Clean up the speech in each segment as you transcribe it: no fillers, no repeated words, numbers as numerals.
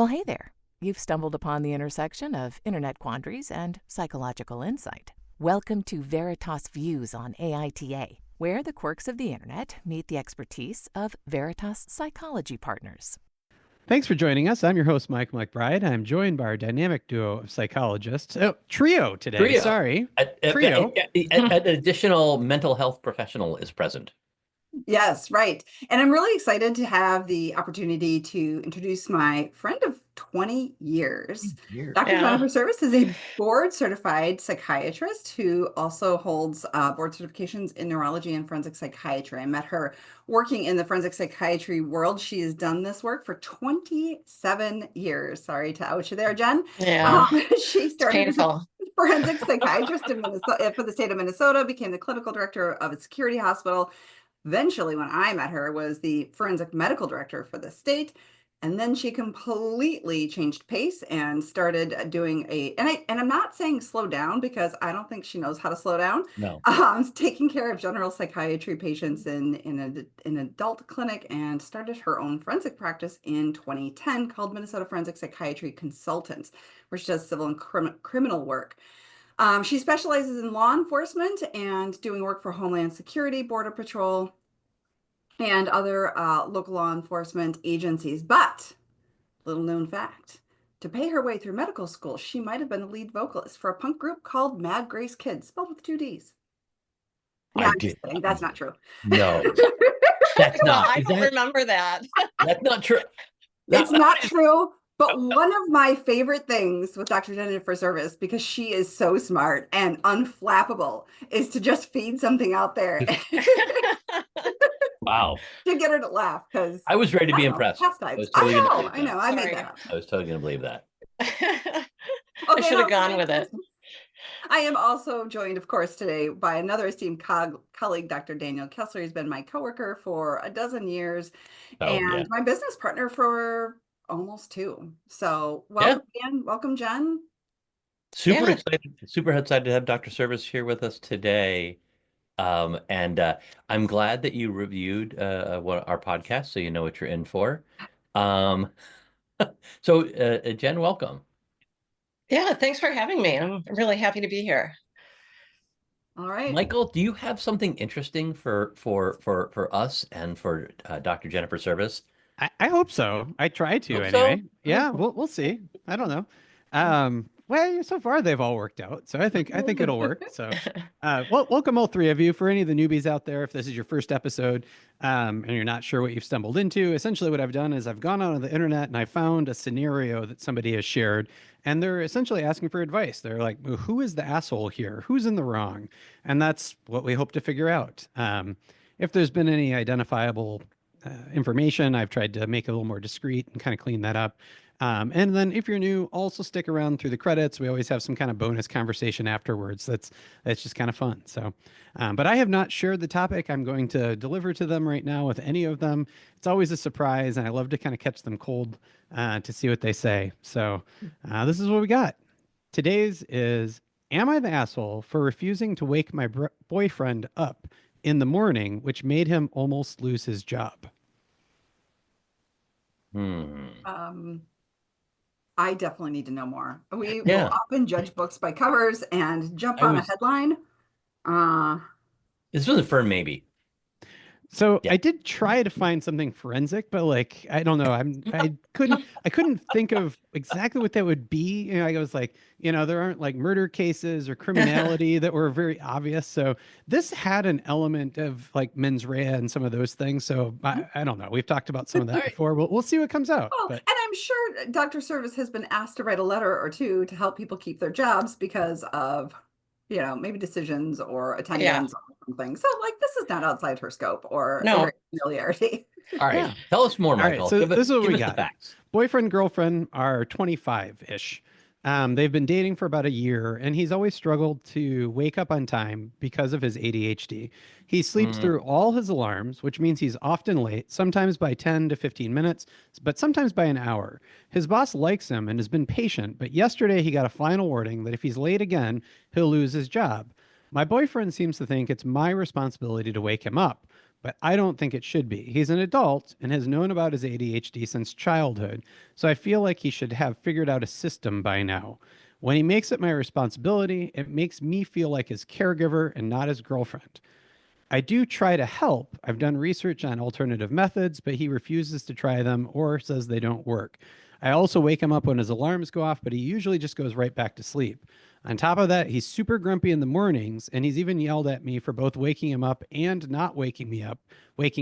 Well, hey there. You've stumbled upon the intersection of internet quandaries and psychological insight. Welcome to Veritas Views on AITA, where the quirks of the internet meet the expertise of Veritas Psychology Partners. Thanks for joining us. I'm your host, Mike MacBride. I'm joined by our dynamic duo of psychologists. Oh, trio today. Trio. Sorry. Trio. An additional mental health professional is present. Yes, right. And I'm really excited to have the opportunity to introduce my friend of 20 years. Dr. Jennifer Service is a board-certified psychiatrist who also holds board certifications in neurology and forensic psychiatry. I met her working in the forensic psychiatry world. She has done this work for 27 years. Sorry to out you there, Jen. Yeah, she started it's as a painful. forensic psychiatrist in Minnesota, for the state of Minnesota, became the clinical director of a security hospital. Eventually, when I met her, was the forensic medical director for the state. And then she completely changed pace and started doing and I'm not saying slow down because I don't think she knows how to slow down. No. Taking care of general psychiatry patients in an adult clinic, and started her own forensic practice in 2010 called Minnesota Forensic Psychiatry Consultants, where she does civil and criminal work. She specializes in law enforcement and doing work for Homeland Security, Border Patrol, and other local law enforcement agencies. But, little known fact, to pay her way through medical school, she might have been the lead vocalist for a punk group called Mad Grace Kids, spelled with 2 Ds. No, I'm just kidding. That's not true. No, that's not. I don't remember that. That's not true. It's not true. But one of my favorite things with Dr. Jennifer Service, because she is so smart and unflappable, is to just feed something out there. Wow. To get her to laugh, because I was ready to be impressed. I know. I made that up. I was totally going to believe that. I should have gone with it. I am also joined, of course, today by another esteemed colleague, Dr. Daniel Kessler. He's been my coworker for a dozen years and my business partner for almost 2. So welcome, Jen. Super excited to have Dr. Service here with us today. And I'm glad that you reviewed our podcast, so you know what you're in for. So Jen, welcome. Yeah, thanks for having me. I'm really happy to be here. All right, Michael, do you have something interesting for us and for Dr. Jennifer Service? I hope so. I try to anyway. So? Yeah, we'll see. I don't know. Well, so far they've all worked out, so I think it'll work. So, welcome all 3 of you. For any of the newbies out there, if this is your first episode and you're not sure what you've stumbled into, essentially what I've done is I've gone on the internet and I found a scenario that somebody has shared, and they're essentially asking for advice. They're like, well, "Who is the asshole here? Who's in the wrong?" And that's what we hope to figure out. If there's been any identifiable information, I've tried to make it a little more discreet and kind of clean that up. And then if you're new, also stick around through the credits. We always have some kind of bonus conversation afterwards. That's just kind of fun. So, but I have not shared the topic I'm going to deliver to them right now with any of them. It's always a surprise, and I love to kind of catch them cold to see what they say. So this is what we got. Today's is, am I the asshole for refusing to wake my boyfriend up in the morning, which made him almost lose his job? I definitely need to know more. We will often judge books by covers and jump on a headline. This was a firm maybe. So I did try to find something forensic, but like, I don't know. I couldn't think of exactly what that would be. You know, I was like, there aren't like murder cases or criminality that were very obvious. So this had an element of like mens rea and some of those things. So I don't know. We've talked about some of that before. We'll see what comes out. And I'm sure Dr. Service has been asked to write a letter or 2 to help people keep their jobs because of, maybe decisions or attendance or something. So like, this is not outside her scope or familiarity. All right. Tell us more, Michael. All right, so this is what we got. Boyfriend, girlfriend are 25-ish. They've been dating for about a year, and he's always struggled to wake up on time because of his ADHD. He sleeps through all his alarms, which means he's often late, sometimes by 10 to 15 minutes, but sometimes by an hour. His boss likes him and has been patient, but yesterday he got a final warning that if he's late again, he'll lose his job. My boyfriend seems to think it's my responsibility to wake him up, but I don't think it should be. He's an adult and has known about his ADHD since childhood, so I feel like he should have figured out a system by now. When he makes it my responsibility, it makes me feel like his caregiver and not his girlfriend. I do try to help. I've done research on alternative methods, but he refuses to try them or says they don't work. I also wake him up when his alarms go off, but he usually just goes right back to sleep. On top of that, he's super grumpy in the mornings, and he's even yelled at me for both waking him up and not waking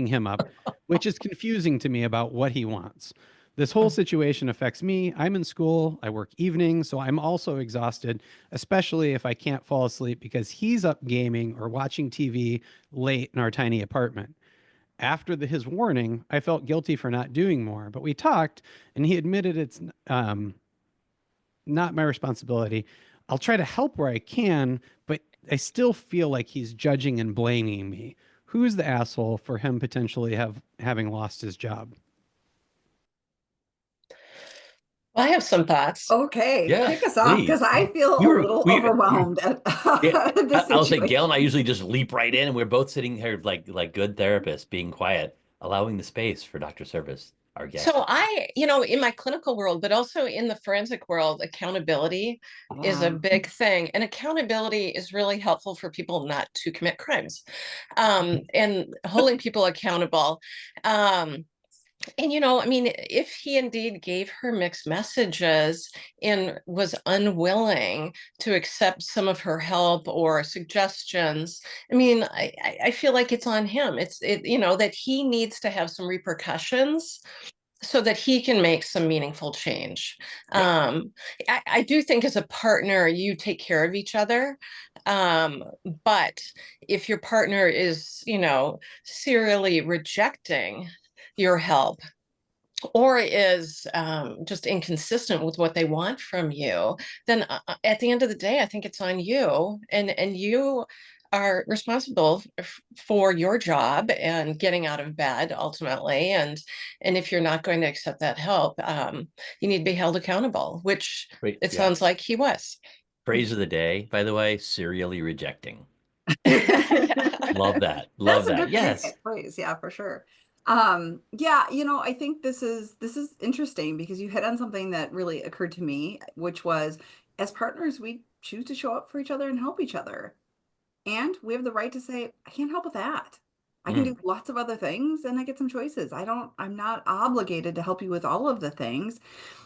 him up, which is confusing to me about what he wants. This whole situation affects me. I'm in school, I work evenings, so I'm also exhausted, especially if I can't fall asleep because he's up gaming or watching TV late in our tiny apartment. After his warning, I felt guilty for not doing more, but we talked and he admitted it's not my responsibility. I'll try to help where I can, but I still feel like he's judging and blaming me. Who's the asshole for him potentially having lost his job? Well, I have some thoughts. Okay, Yeah, kick us off please. because I feel a little overwhelmed at Yeah, this I'll say situation. Gail and I usually just leap right in, and we're both sitting here like good therapists, being quiet, allowing the space for Dr. Service, our guest. So in my clinical world, but also in the forensic world, accountability is a Yeah. big thing. And accountability is really helpful for people not to commit crimes, and holding people accountable. If he indeed gave her mixed messages and was unwilling to accept some of her help or suggestions, I feel like it's on him. That he needs to have some repercussions so that he can make some meaningful change. Yeah. I do think as a partner, you take care of each other. But if your partner is, serially rejecting your help, or is just inconsistent with what they want from you, then at the end of the day, I think it's on you, and you are responsible for your job and getting out of bed ultimately. And if you're not going to accept that help, you need to be held accountable, which it sounds like he was. Phrase of the day, by the way, serially rejecting. Yeah. Love that. That's Love a that. good Yes. phrase. Yeah, for sure. I think this is interesting because you hit on something that really occurred to me, which was as partners, we choose to show up for each other and help each other. And we have the right to say, I can't help with that. I can do lots of other things and I get some choices. I'm not obligated to help you with all of the things.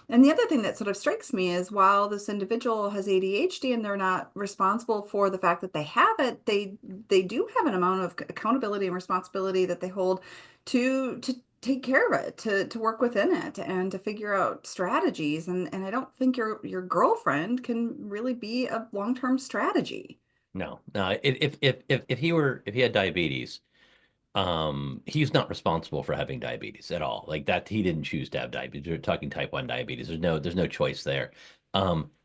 And the other thing that sort of strikes me is while this individual has ADHD and they're not responsible for the fact that they have it, they do have an amount of accountability and responsibility that they hold to take care of it, to work within it and to figure out strategies. And I don't think your girlfriend can really be a long-term strategy. No. If he had diabetes, he's not responsible for having diabetes at all. Like that, he didn't choose to have diabetes. We're talking type 1 diabetes. There's no choice there.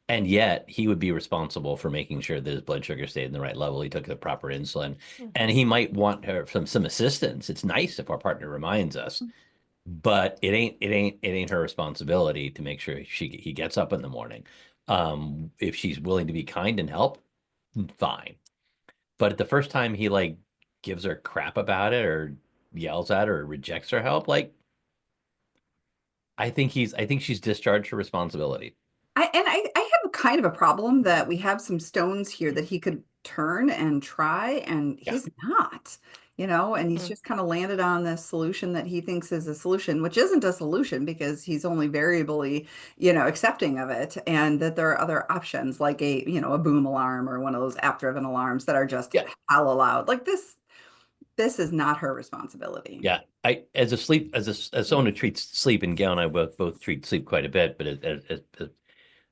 And yet he would be responsible for making sure that his blood sugar stayed in the right level. He took the proper insulin, and he might want her some assistance. It's nice if our partner reminds us, but it ain't her responsibility to make sure he gets up in the morning. If she's willing to be kind and help, fine. But the first time he like gives her crap about it or yells at her or rejects her help, like I think she's discharged her responsibility. I have a kind of a problem that we have some stones here that he could turn and try, and Yeah. he's not, and he's just kind of landed on this solution that he thinks is a solution, which isn't a solution because he's only variably, accepting of it, and that there are other options like a boom alarm or one of those app-driven alarms that are just Yeah. hella loud. Like this is not her responsibility. Yeah. As someone who treats sleep, and Gail and I both treat sleep quite a bit, but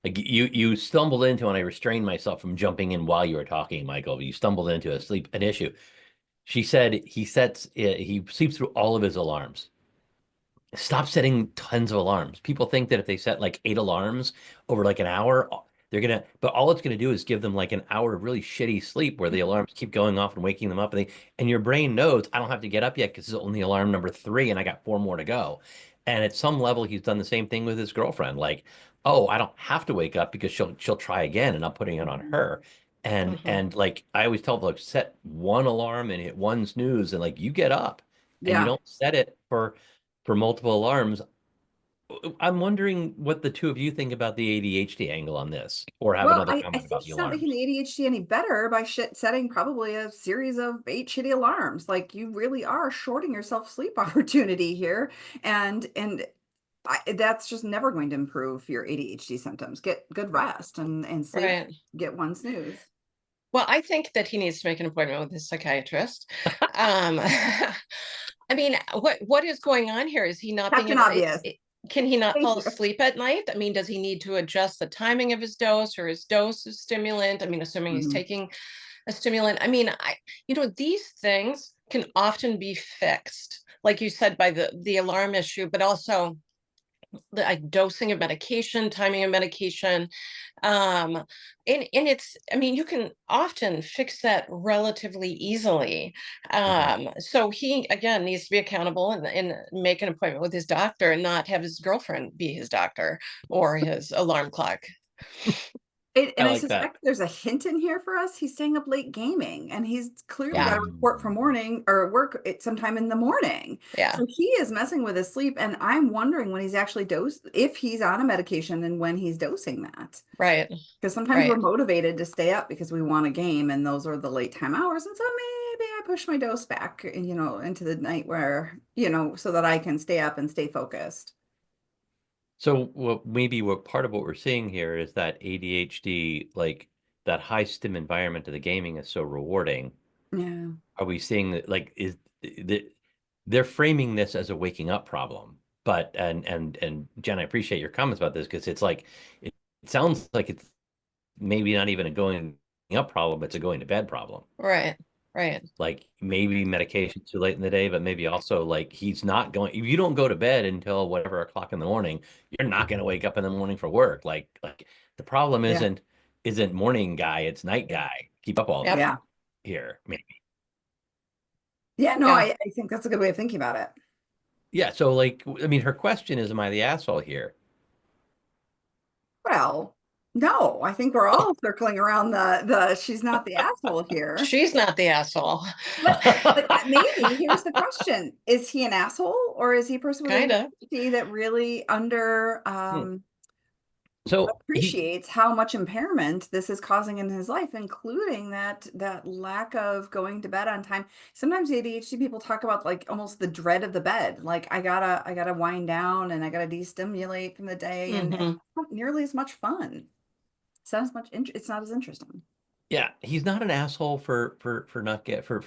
like you stumbled into, and I restrained myself from jumping in while you were talking, Michael. You stumbled into an issue. She said he sleeps through all of his alarms. Stop setting tons of alarms. People think that if they set like 8 alarms over like an hour, but all it's gonna do is give them like an hour of really shitty sleep where the alarms keep going off and waking them up, and your brain knows I don't have to get up yet because this is only alarm number 3 and I got 4 more to go. And at some level, he's done the same thing with his girlfriend. Like, oh, I don't have to wake up because she'll try again, and I'm putting it on her. And like I always tell folks, set one alarm and hit one snooze, and like you get up. and you Yeah. don't set it for multiple alarms. I'm wondering what the two of you think about the ADHD angle on this, or have Well, another I comment think about the she's not making alarms. the ADHD any better by setting probably a series of 8 shitty alarms. Like you really are shorting yourself sleep opportunity here. And that's just never going to improve your ADHD symptoms. Get good rest and sleep, Right. get one snooze. Well, I think that he needs to make an appointment with his psychiatrist. I mean, what is going on here? Is he not being Captain able, Obvious. can he not Thank fall you. asleep at night? I mean, does he need to adjust the timing of his dose or his dose of stimulant? I mean, assuming he's taking a stimulant. I mean, these things can often be fixed, like you said, by the alarm issue, but also the like dosing of medication, timing of medication. And it's, I mean, you can often fix that relatively easily. So he again needs to be accountable and make an appointment with his doctor and not have his girlfriend be his doctor or his alarm clock. And I I like that. suspect there's a hint in here for us. He's staying up late gaming, and he's clearly got Yeah. a report for morning or work sometime in the morning. Yeah. So he is messing with his sleep, and I'm wondering when he's actually if he's on a medication and when he's dosing that. Right. Because sometimes we're Right. motivated to stay up because we want a game, and those are the late time hours. And so maybe I push my dose back, into the night where, so that I can stay up and stay focused. So what part of what we're seeing here is that ADHD, like that high stim environment of the gaming is so rewarding. Yeah. Are we seeing that they're framing this as a waking up problem? But and Jen, I appreciate your comments about this because it's like it sounds like it's maybe not even a going up problem, it's a going to bed problem. Right. Right. Like maybe medication too late in the day, but maybe also like he's not going. If you don't go to bed until whatever o'clock in the morning, you're not going to wake up in the morning for work. Like the problem Yeah. isn't morning guy, it's night guy. Keep up all Yep. Yeah. here, maybe. Yeah. No, Yeah. I think that's a good way of thinking about it. Yeah. So like, I mean, her question is, am I the asshole here? Well, no, I think we're all circling around the she's not the asshole here. She's not the asshole. But maybe here's the question. Is he an asshole, or is he a person with Kind of. ADHD that really So appreciates how much impairment this is causing in his life, including that lack of going to bed on time. Sometimes ADHD people talk about like almost the dread of the bed. Like I gotta wind down and I gotta destimulate from the day, and it's not nearly as much fun. It's not as much. It's not as interesting. yeah, he's not an asshole for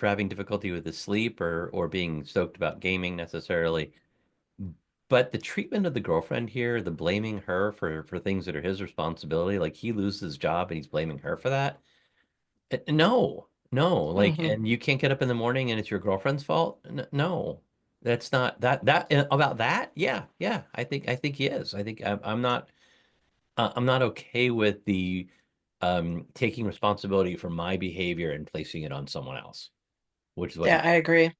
having difficulty with his sleep or being stoked about gaming necessarily. But the treatment of the girlfriend here, the blaming her for things that are his responsibility, like he loses his job and he's blaming her for that. No, like, and you can't get up in the morning and it's your girlfriend's fault. No, that's not about that. Yeah, I think he is. I think I'm not okay with the taking responsibility for my behavior and placing it on someone else, which is what Yeah, I agree.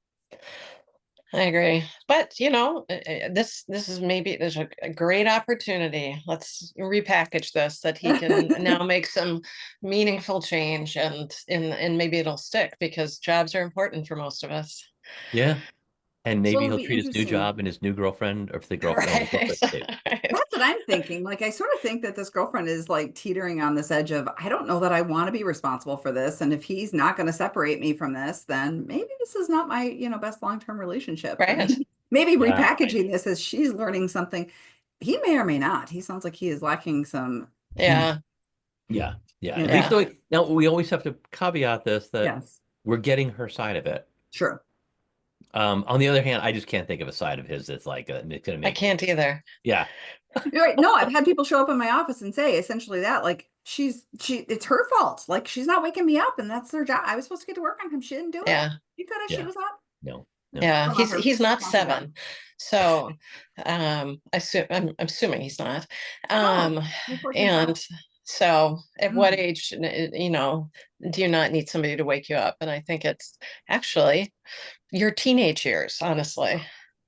But this is maybe there's a great opportunity. Let's repackage this that he can now make some meaningful change and maybe it'll stick because jobs are important for most of us. yeah. And So maybe it'll he'll be treat his new interesting. job and his new girlfriend, or if the girlfriend, his girlfriend stays. That's what I'm thinking. Like, I sort of think that this girlfriend is like teetering on this edge of, I don't know that I want to be responsible for this. And if he's not going to separate me from this, then maybe this is not my, best long-term relationship. Right. Maybe Yeah, repackaging this as she's learning something. He may or may not. He sounds like he is lacking some. Yeah. Yeah. At Yeah. least now we always have to caveat this that Yes, we're getting her side of it. true. On the other hand, I just can't think of a side of his that's like it's gonna I make can't either. Yeah. You're right. No, I've had people show up in my office and say essentially that, like, it's her fault. Like, she's not waking me up, and that's their job. I was supposed to get to work on time. She didn't do it. Yeah. You could have. She Yeah. was up. No. Yeah, Don't offer he's not responsibility. 7. So I'm assuming he's not. No, unfortunately And not. so at what Mm. age, do you not need somebody to wake you up? And I think it's actually your teenage years, honestly.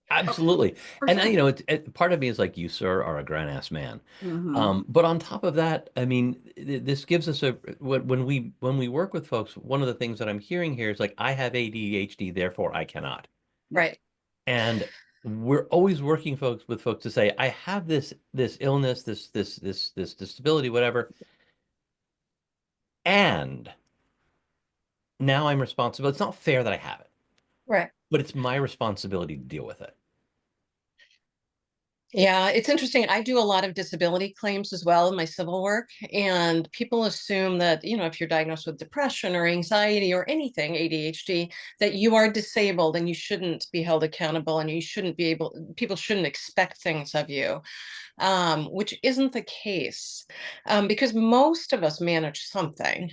Absolutely. For And sure. part of me is like, you, sir, are a grown ass man. Mhm. But on top of that, I mean, this gives us when we work with folks, one of the things that I'm hearing here is like, I have ADHD, therefore I cannot. Right. And we're always working with folks to say, I have this illness, this disability, whatever, and now I'm responsible. It's not fair that I have it, Right. but it's my responsibility to deal with it. Yeah, it's interesting. I do a lot of disability claims as well in my civil work, and people assume that, if you're diagnosed with depression or anxiety or anything, ADHD, that you are disabled and you shouldn't be held accountable and you shouldn't be people shouldn't expect things of you, which isn't the case, because most of us manage something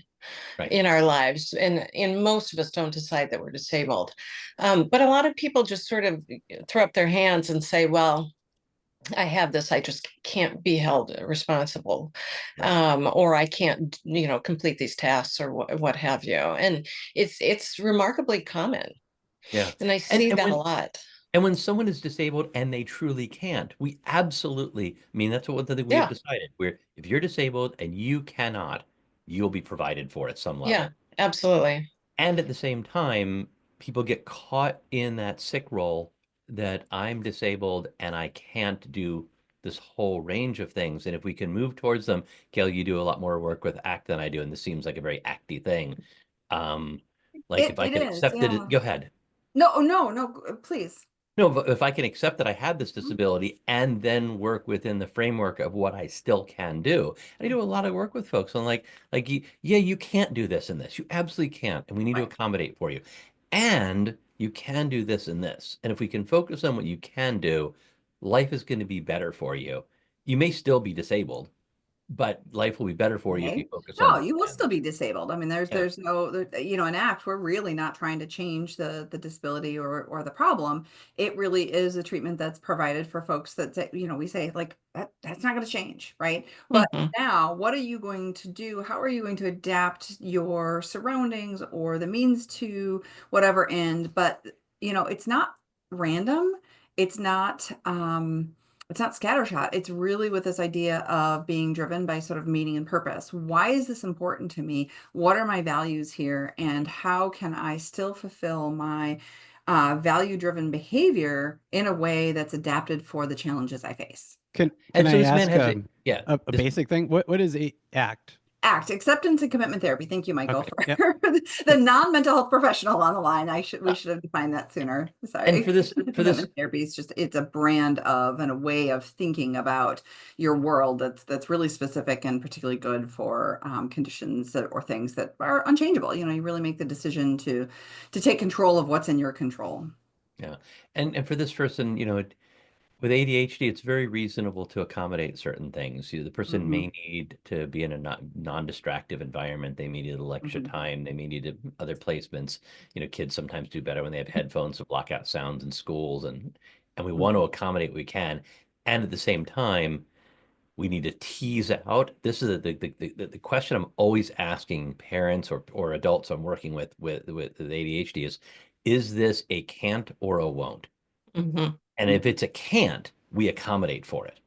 Right. in our lives, and most of us don't decide that we're disabled. But a lot of people just sort of throw up their hands and say, well, I have this, I just can't be held responsible, or I can't, complete these tasks or what have you. And it's remarkably common. Yeah. And I see that when, a lot. And when someone is disabled and they truly can't, we absolutely, I mean, that's what we have decided. Where if you're disabled and you cannot, you'll be provided for at some level. Yeah, absolutely. And at the same time, people get caught in that sick role that I'm disabled and I can't do this whole range of things. And if we can move towards them, Gail, you do a lot more work with ACT than I do, and this seems like a very acty thing. Like if I could accept it, go ahead. No, please. No, but if I can accept that I have this disability and then work within the framework of what I still can do. And I do a lot of work with folks on you can't do this and this. You absolutely can't. And we need to accommodate for you. And you can do this and this. And if we can focus on what you can do, life is going to be better for you. You may still be disabled, but life will be better for you if you focus on. No, you will still be disabled. I mean, there's no, in ACT, we're really not trying to change the disability or the problem. It really is a treatment that's provided for folks that, we say like, that's not going to change, right? But now, what are you going to do? How are you going to adapt your surroundings or the means to whatever end? But, it's not random. It's not, it's not scattershot. It's really with this idea of being driven by sort of meaning and purpose. Why is this important to me? What are my values here? And how can I still fulfill my value-driven behavior in a way that's adapted for the challenges I face? Can I ask a basic thing? What is ACT? ACT, acceptance and commitment therapy. Thank you, Michael, for the non-mental health professional on the line. We should have defined that sooner. Sorry. And for this therapy is it's a brand of and a way of thinking about your world that's really specific and particularly good for conditions or things that are unchangeable. You really make the decision to take control of what's in your control. Yeah, and for this person, with ADHD, it's very reasonable to accommodate certain things. The person may need to be in a non-distractive environment. They may need a little extra time. They may need other placements. Kids sometimes do better when they have headphones to block out sounds in schools, and we want to accommodate what we can. And at the same time, we need to tease out. This is the question I'm always asking parents or adults I'm working with ADHD is this a can't or a won't? And if it's a can't, we accommodate for it.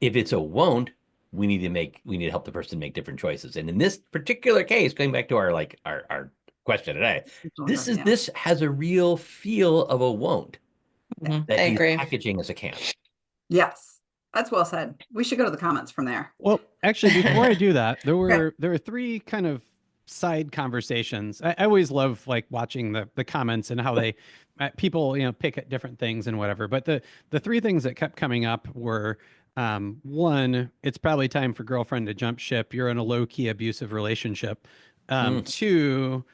If it's a won't, we need to help the person make different choices. And in this particular case, going back to our question today, this has a real feel of a won't that he's packaging as a can't. Yes, that's well said. We should go to the comments from there. Well, actually, before I do that, there were three kind of side conversations. I always love watching the comments and how they people pick at different things and whatever. But the three things that kept coming up were one, it's probably time for girlfriend to jump ship. You're in a low-key abusive relationship. Two,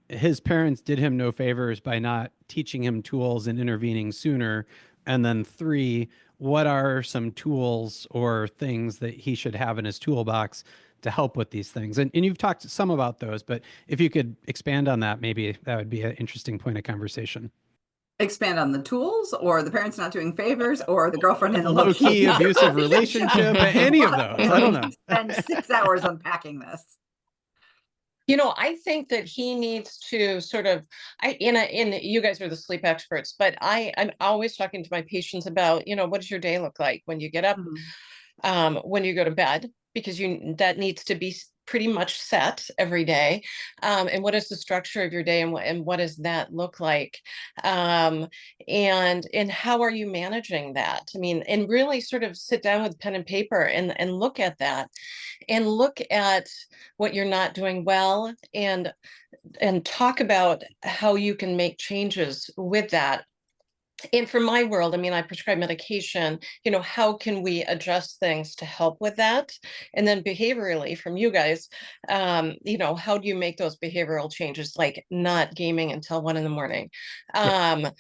his parents did him no favors by not teaching him tools and intervening sooner. And then three, what are some tools or things that he should have in his toolbox to help with these things? And you've talked some about those, but if you could expand on that, maybe that would be an interesting point of conversation. Expand on the tools, or the parents not doing favors, or the girlfriend in a low-key abusive relationship, any of those. I don't know. Spend 6 hours unpacking this. I think that he needs to sort of, you guys are the sleep experts, but I'm always talking to my patients about, what does your day look like when you get up, when you go to bed, because that needs to be pretty much set every day? And what is the structure of your day, and what does that look like? And how are you managing that? I mean, and really sort of sit down with pen and paper and look at that, and look at what you're not doing well, and talk about how you can make changes with that. And for my world, I mean, I prescribe medication, how can we adjust things to help with that? And then behaviorally from you guys, how do you make those behavioral changes, like not gaming until 1 a.m?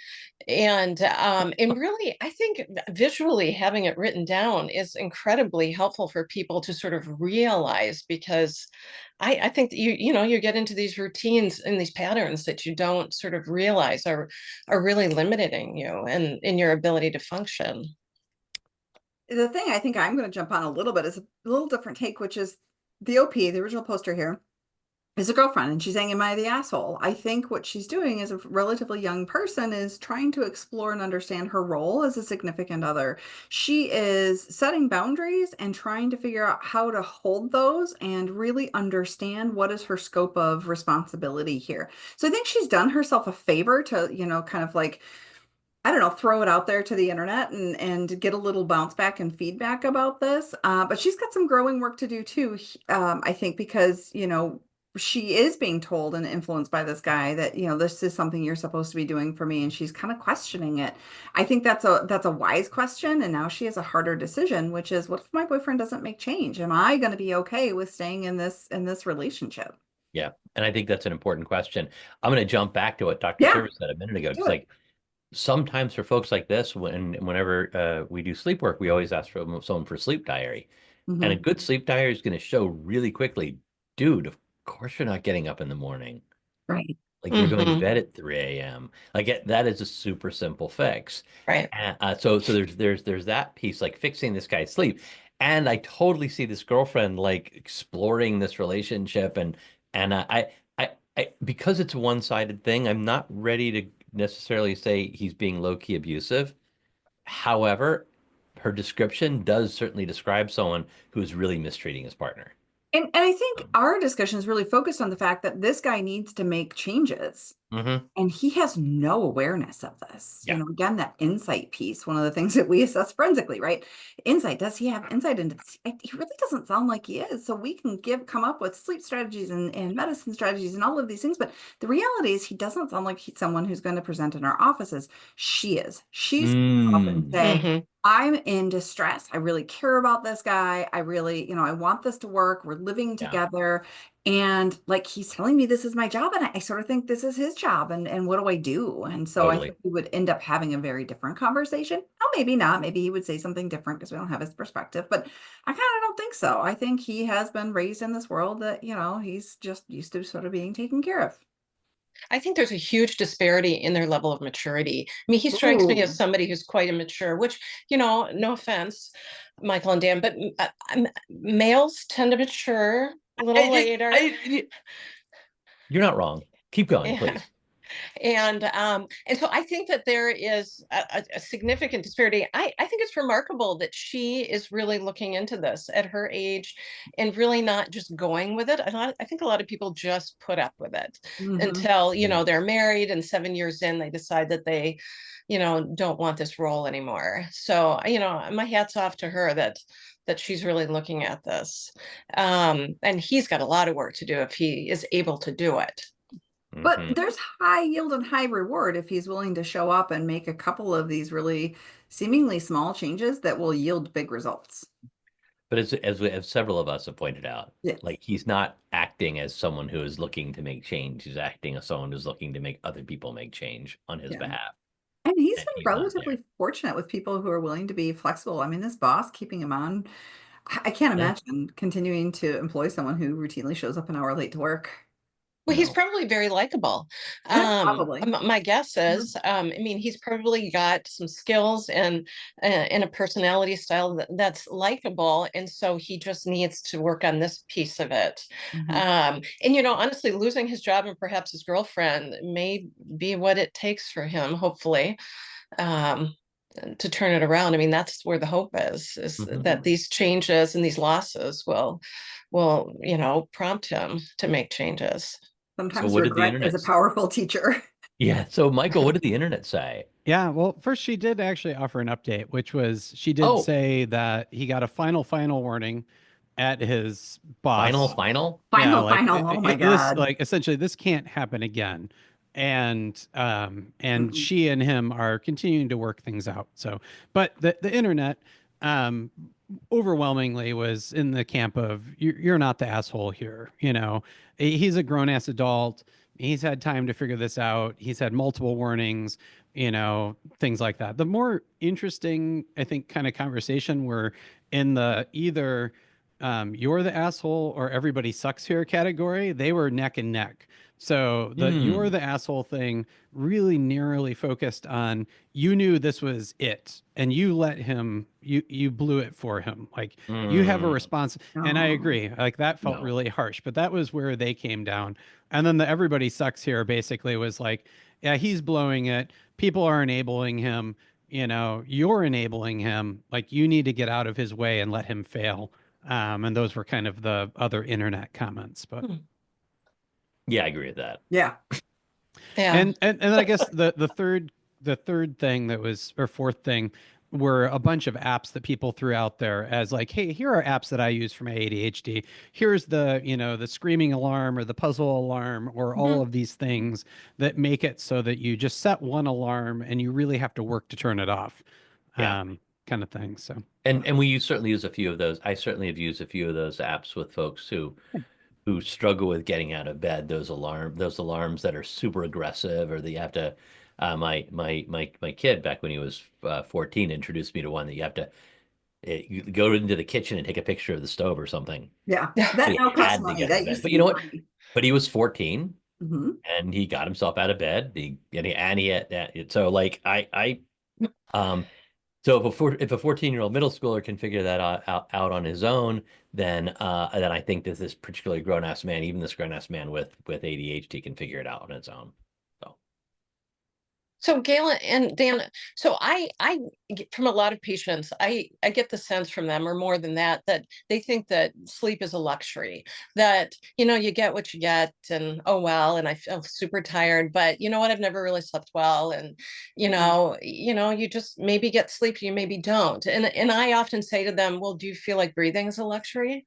And really, I think visually having it written down is incredibly helpful for people to sort of realize, because I think that you get into these routines and these patterns that you don't sort of realize are really limiting you and in your ability to function. The thing I think I'm going to jump on a little bit is a little different take, which is the OP, the original poster here, is a girlfriend, and she's saying, am I the asshole? I think what she's doing as a relatively young person is trying to explore and understand her role as a significant other. She is setting boundaries and trying to figure out how to hold those and really understand what is her scope of responsibility here. So I think she's done herself a favor to, kind of like, I don't know, throw it out there to the internet and get a little bounce back and feedback about this. But she's got some growing work to do too, I think, because, she is being told and influenced by this guy that, this is something you're supposed to be doing for me. And she's kind of questioning it. I think that's a wise question. And now she has a harder decision, which is, what if my boyfriend doesn't make change? Am I going to be okay with staying in this relationship? Yeah. And I think that's an important question. I'm going to jump back to what Dr. Yeah. Service said a minute ago. Do It's it. like, sometimes for folks like this, whenever we do sleep work, we always ask for someone for sleep diary. And a good sleep diary is going to show really quickly, dude, of course you're not getting up in the morning. Right. Like you're going to bed at 3 a.m. Like that is a super simple fix. Right. So there's that piece, like fixing this guy's sleep. And I totally see this girlfriend like exploring this relationship, and I because it's a one-sided thing, I'm not ready to necessarily say he's being low-key abusive. However, her description does certainly describe someone who is really mistreating his partner. And I think our discussion is really focused on the fact that this guy needs to make changes. And he has no awareness of this. Yeah. Again, that insight piece, one of the things that we assess forensically, right? Insight, does he have insight into this? He really doesn't sound like he is. So we can come up with sleep strategies and medicine strategies and all of these things. But the reality is he doesn't sound like he's someone who's going to present in our offices. She is. She's up and say, I'm in distress. I really care about this guy. I really, I want this to work. We're living together. And like, he's telling me this is my job. And I sort of think this is his job. And what do I do? And so I think we would end up having a very different conversation. Oh, maybe not. Maybe he would say something different because we don't have his perspective. But I kind of don't think so. I think he has been raised in this world that, he's just used to sort of being taken care of. I think there's a huge disparity in their level of maturity. I mean, he strikes me as somebody who's quite immature, which, no offense, Michael and Dan, but males tend to mature a little later. You're not wrong. Keep going, please. And so I think that there is a significant disparity. I think it's remarkable that she is really looking into this at her age and really not just going with it. I think a lot of people just put up with it until, they're married, and 7 years in, they decide that they, don't want this role anymore. So, my hat's off to her that she's really looking at this. And he's got a lot of work to do if he is able to do it. But there's high yield and high reward if he's willing to show up and make a couple of these really seemingly small changes that will yield big results. But as several of us have pointed out, like he's not acting as someone who is looking to make change. He's acting as someone who's looking to make other people make change on his behalf. And he's been relatively fortunate with people who are willing to be flexible. I mean, this boss keeping him on, I can't imagine continuing to employ someone who routinely shows up an hour late to work. Well, he's probably very likable. Probably. My guess is, he's probably got some skills and a personality style that's likable. And so he just needs to work on this piece of it. And, honestly, losing his job and perhaps his girlfriend may be what it takes for him, hopefully. to turn it around. I mean, that's where the hope is that these changes and these losses will, prompt him to make changes. Sometimes what did the regret is a powerful teacher. Yeah. So Michael, what did the internet say? Yeah, well, first she did actually offer an update, which was she did say that he got a final warning at his boss. Final? Yeah, Final. Oh my this, God. like, essentially this can't happen again. And she and him are continuing to work things out. So, but the internet overwhelmingly was in the camp of you're not the asshole here. You know, he's a grown ass adult. He's had time to figure this out. He's had multiple warnings, you know, things like that. The more interesting, I think, kind of conversation were in the either you're the asshole or everybody sucks here category. They were neck and neck. So the you're the asshole thing really narrowly focused on you knew this was it and you let him, you blew it for him. Like you have a response. And I agree, like that felt really harsh, but that was where they came down. And then the everybody sucks here basically was like, yeah, he's blowing it. People are enabling him. You know, you're enabling him. Like you need to get out of his way and let him fail. And those were kind of the other internet comments, but yeah, I agree with that. Yeah. And then I guess the third thing that was, or fourth thing, were a bunch of apps that people threw out there as like, hey, here are apps that I use for my ADHD. Here's the, you know, the screaming alarm or the puzzle alarm or all of these things that make it so that you just set one alarm and you really have to work to turn it off. Kind of thing. So and we certainly use a few of those. I certainly have used a few of those apps with folks who struggle with getting out of bed. Those alarms that are super aggressive, or that you have to. My kid back when he was 14 introduced me to one that you have to you go into the kitchen and take a picture of the stove or something. Yeah, that now costs money. That used to but be you know what? free. But he was 14 and he got himself out of bed. He had that. So like so if a 14-year-old middle schooler can figure that out on his own, then I think that this particularly grown-ass man, even this grown-ass man with ADHD, can figure it out on its own. So Gayle and Dan, so I get from a lot of patients, I get the sense from them, or more than that, that they think that sleep is a luxury, that, you know, you get what you get and, oh, well, and I feel super tired, but you know what, I've never really slept well. And, you know, you just maybe get sleep, you maybe don't. And I often say to them, well, do you feel like breathing is a luxury?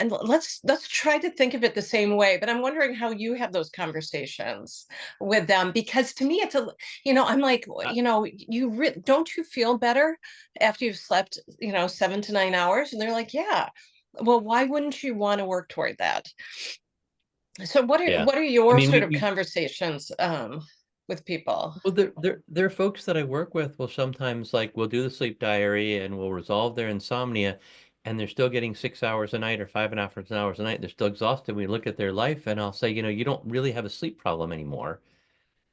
And let's try to think of it the same way, but I'm wondering how you have those conversations with them, because to me it's I'm like, don't you feel better after you've slept 7 to 9 hours? And they're like, yeah. Well, why wouldn't you want to work toward that? So what are your sort of conversations with people? Well, there are folks that I work with will sometimes, like, we'll do the sleep diary and we'll resolve their insomnia, and they're still getting 6 hours a night or 5.5 hours a night. They're still exhausted. We look at their life and I'll say, you don't really have a sleep problem anymore.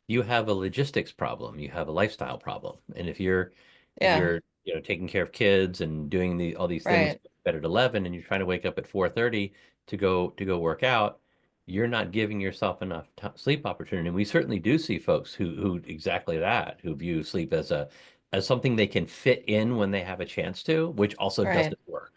You have a logistics problem. You have a lifestyle problem. And if you're taking care of kids and doing all these things bed at 11, and you're trying to wake up at 4:30 to go work out, you're not giving yourself enough sleep opportunity. And we certainly do see folks who exactly that, who view sleep as something they can fit in when they have a chance to, which also doesn't work.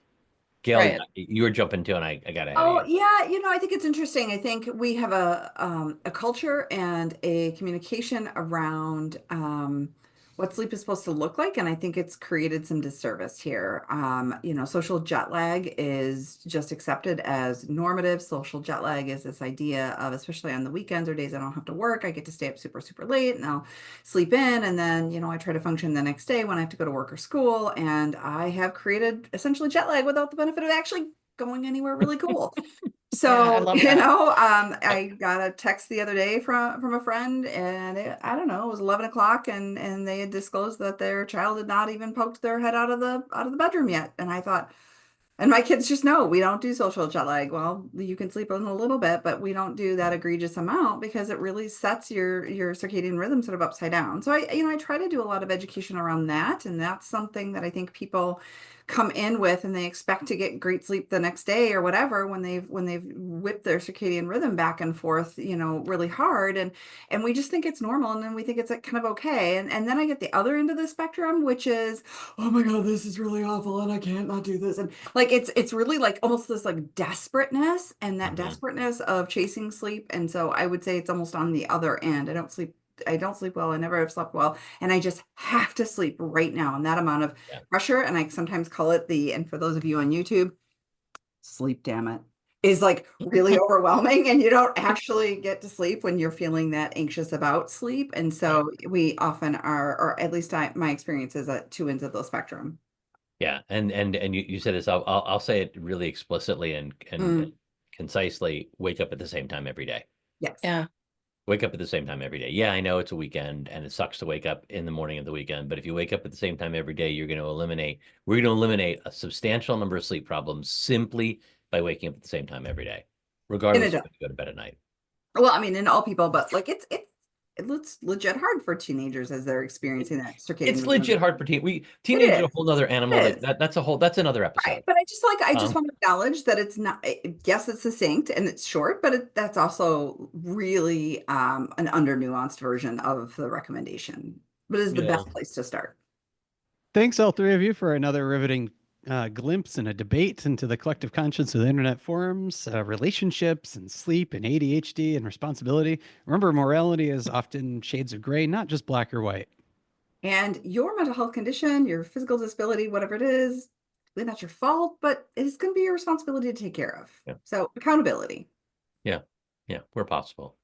Gayle, you were jumping too, and I got ahead of you. Yeah, I think it's interesting. I think we have a culture and a communication around what sleep is supposed to look like, and I think it's created some disservice here. Social jet lag is just accepted as normative. Social jet lag is this idea of, especially on the weekends or days I don't have to work, I get to stay up super, super late and I'll sleep in, and then, I try to function the next day when I have to go to work or school, and I have created essentially jet lag without the benefit of actually going anywhere really cool. So, I got a text the other day from a friend, and I don't know, it was 11 o'clock, and they had disclosed that their child had not even poked their head out of the bedroom yet. And I thought, And my kids just know we don't do social jet lag. Well, you can sleep in a little bit, but we don't do that egregious amount because it really sets your circadian rhythm sort of upside down. So I try to do a lot of education around that, and that's something that I think people come in with, and they expect to get great sleep the next day or whatever when they've whipped their circadian rhythm back and forth, really hard, and we just think it's normal, and then we think it's like kind of okay, and then I get the other end of the spectrum, which is, oh my God, this is really awful, and I can't not do this, and like it's really like almost this like desperateness, and that desperateness of chasing sleep, and so I would say it's almost on the other end. I don't sleep well. I never have slept well. And I just have to sleep right now. And that amount of pressure, and I sometimes call it and for those of you on YouTube, sleep, damn it, is like really overwhelming. And you don't actually get to sleep when you're feeling that anxious about sleep. And so we often are, or at least my experience is at two ends of the spectrum. Yeah. And you said this, I'll say it really explicitly and concisely: wake up at the same time every day. Yes. Yeah. Wake up at the same time every day. Yeah, I know it's a weekend and it sucks to wake up in the morning of the weekend, but if you wake up at the same time every day, we're going to eliminate a substantial number of sleep problems simply by waking up at the same time every day, regardless of when you go to bed at night. Well, I mean, in all people, but like it's legit hard for teenagers as they're experiencing that circadian. It's legit hard for teenagers are a whole other animal. That's another episode. Right. But I just want to acknowledge that it's not, yes, it's succinct and it's short, but that's also really an under nuanced version of the recommendation, but it's the best place to start. Thanks, all three of you, for another riveting glimpse and a debate into the collective conscience of the internet forums, relationships and sleep and ADHD and responsibility. Remember, morality is often shades of gray, not just black or white. And your mental health condition, your physical disability, whatever it is, really not your fault, but it's going to be your responsibility to take care of. Yeah. So accountability. Yeah. Where possible.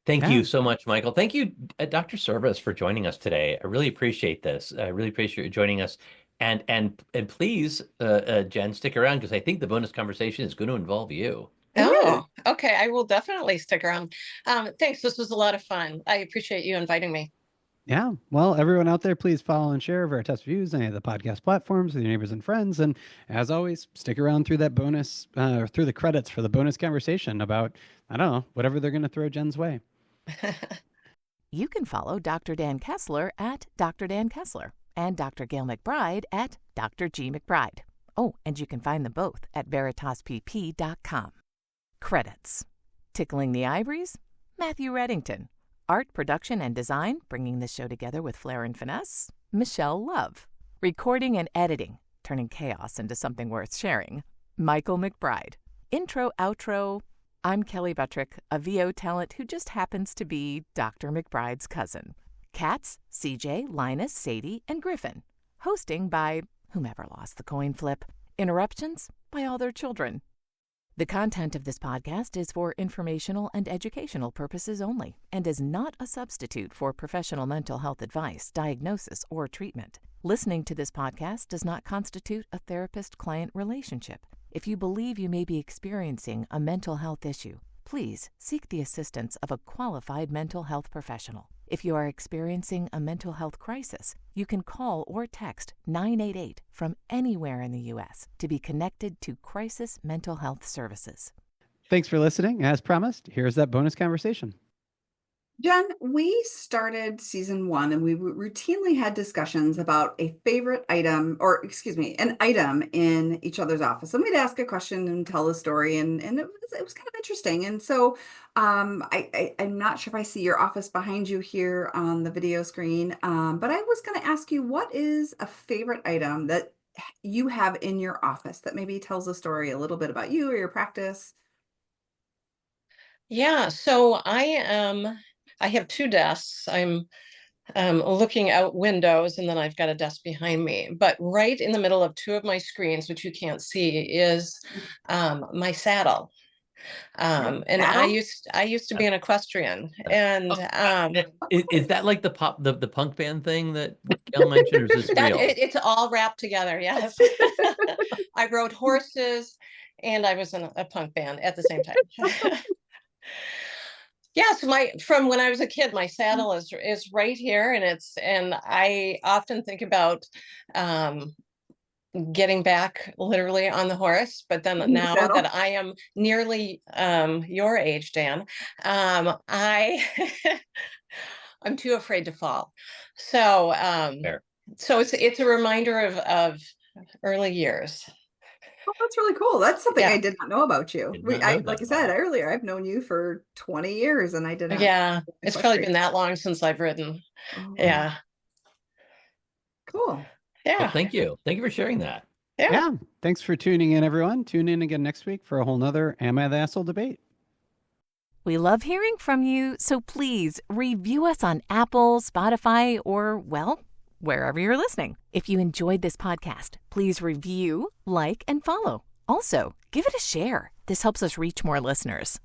Thank you so much, Michael. Thank you, Dr. Service, for joining us today. I really appreciate this. I really appreciate you joining us. And please, Jen, stick around, because I think the bonus conversation is going to involve you. Oh, okay. I will definitely stick around. Thanks. This was a lot of fun. I appreciate you inviting me. Yeah. Well, everyone out there, please follow and share Veritas Views, any of the podcast platforms with your neighbors and friends. And as always, stick around through that bonus, through the credits for the bonus conversation about, I don't know, whatever they're going to throw Jen's way. You can follow Dr. Dan Kessler at Dr. Dan Kessler and Dr. Gayle MacBride at Dr. G. MacBride. Oh, and you can find them both at veritaspp.com. Credits. Tickling the Ivories, Matthew Reddington. Art, production, and design, bringing this show together with flair and finesse, Michelle Love. Recording and editing, turning chaos into something worth sharing, Michael MacBride. Intro, outro, I'm Kelly Buttrick, a VO talent who just happens to be Dr. MacBride's cousin. Cats, CJ, Linus, Sadie, and Griffin. Hosting by whomever lost the coin flip. Interruptions by all their children. The content of this podcast is for informational and educational purposes only and is not a substitute for professional mental health advice, diagnosis, or treatment. Listening to this podcast does not constitute a therapist-client relationship. If you believe you may be experiencing a mental health issue, please seek the assistance of a qualified mental health professional. If you are experiencing a mental health crisis, you can call or text 988 from anywhere in the U.S. to be connected to Crisis Mental Health Services. Thanks for listening. As promised, here's that bonus conversation. Jen, we started season 1 and we routinely had discussions about a favorite item, an item in each other's office. And we'd ask a question and tell a story, and it was kind of interesting. And so I'm not sure if I see your office behind you here on the video screen, but I was going to ask you, what is a favorite item that you have in your office that maybe tells a story a little bit about you or your practice? Yeah, so I have 2 desks. I'm looking out windows, and then I've got a desk behind me. But right in the middle of 2 of my screens, which you can't see, is my saddle. And I used to be an equestrian. And is that like the punk band thing that Gayle mentioned, or is this real? It's all wrapped together. Yes. I rode horses and I was in a punk band at the same time. Yes, from when I was a kid, my saddle is right here, and I often think about getting back literally on the horse, but then now that I am nearly your age, Dan, I I'm too afraid to fall. So so it's a reminder of early years. Oh, that's really cool. That's something I did not know about you. Like I said earlier, I've known you for 20 years and I didn't. Yeah, it's probably been that long since I've ridden. Oh, yeah. Cool. Yeah. Well, thank you. Thank you for sharing that. Yeah. Thanks for tuning in, everyone. Tune in again next week for a whole nother Am I the Asshole debate. We love hearing from you, so please review us on Apple, Spotify, or, well, wherever you're listening. If you enjoyed this podcast, please review, like, and follow. Also, give it a share. This helps us reach more listeners.